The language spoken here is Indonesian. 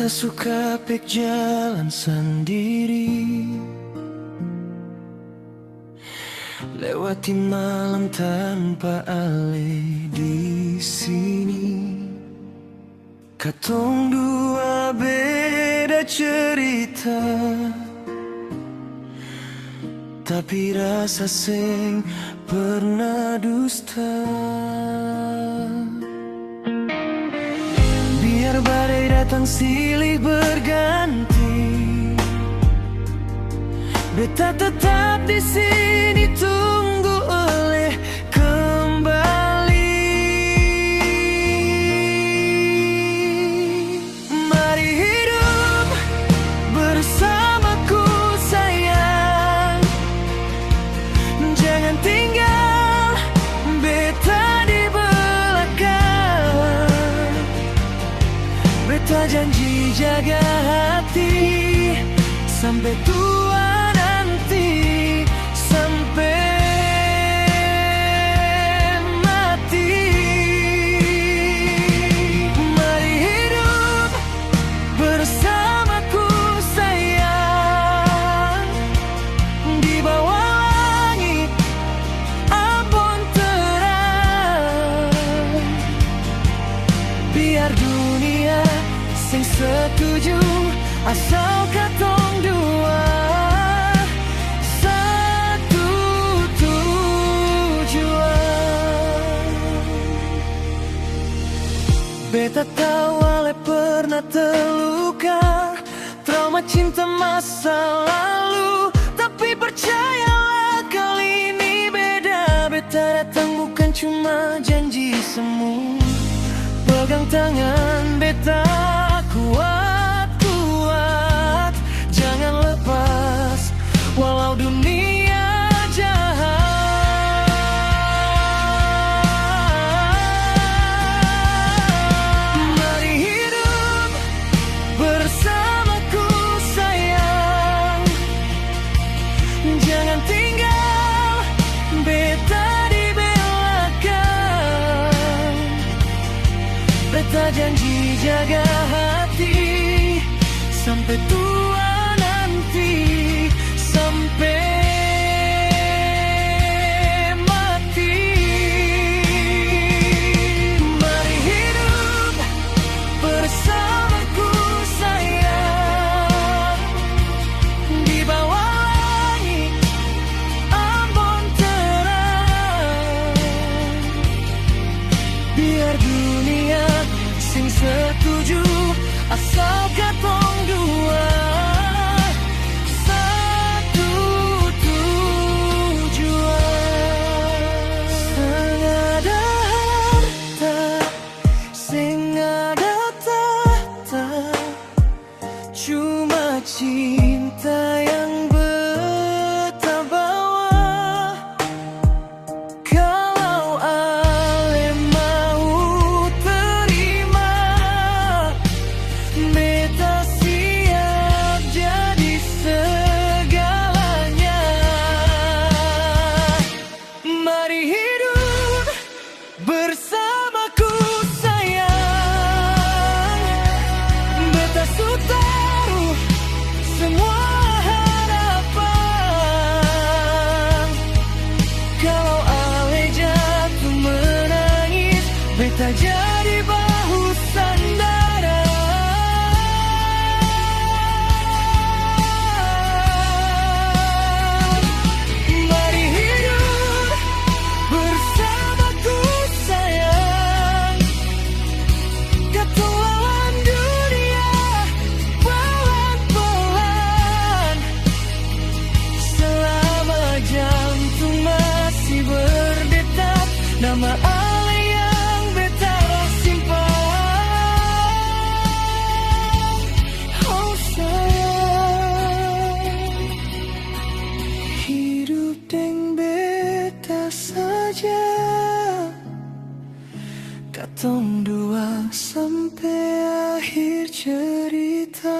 Beta suka pek jalan sendiri, lewati malam tanpa ale di sini. Katong dua beda cerita, tapi rasa seng pernah dusta. Biar badai datang silih berganti, beta tetap di sini tunggu oleh kembali. Mari hidup bersamaku sayang, jangan tinggal beta di belakang. Beta janji jaga hati sampai tua nanti, sampai mati. Mari hidup bersamaku sayang, di bawah langit ambon terang. Biar dunia sing setuju asal katong dua satu tujuan. Beta tahu ale pernah terluka, trauma cinta masa lalu, tapi percayalah kali ini beda. Beta datang bukan cuma janji semu, pegang tangan beta kuat-kuat, jangan lepas walau dunia jahat. Mari hidup bersamaku sayang, jangan tinggal beta di belakang. Beta janji jaga hati sampai tua nanti, sampai mati. Mari hidup bersamaku sayang, di bawah langit ambon terang. Biar dunia sing setuju asal katong dua satu tujuan. Sing ada harta, sing ada tahta, cuma cinta yang beta bawa. Kalau ale mau terima, beta siap jadi segalanya. Mari hidup bersamaku sayang, beta sutaruh semua harapan. Kalau ale jatuh menangis, beta jadi bahu sandaran. Mari hidup bersamaku sayang, katong lawan dunia pelan-pelan. Selama jantung masih berdetak, nama ale yang beta simpan. Oh sayang, hidup deng beta saja, katong dua sampai akhir cerita.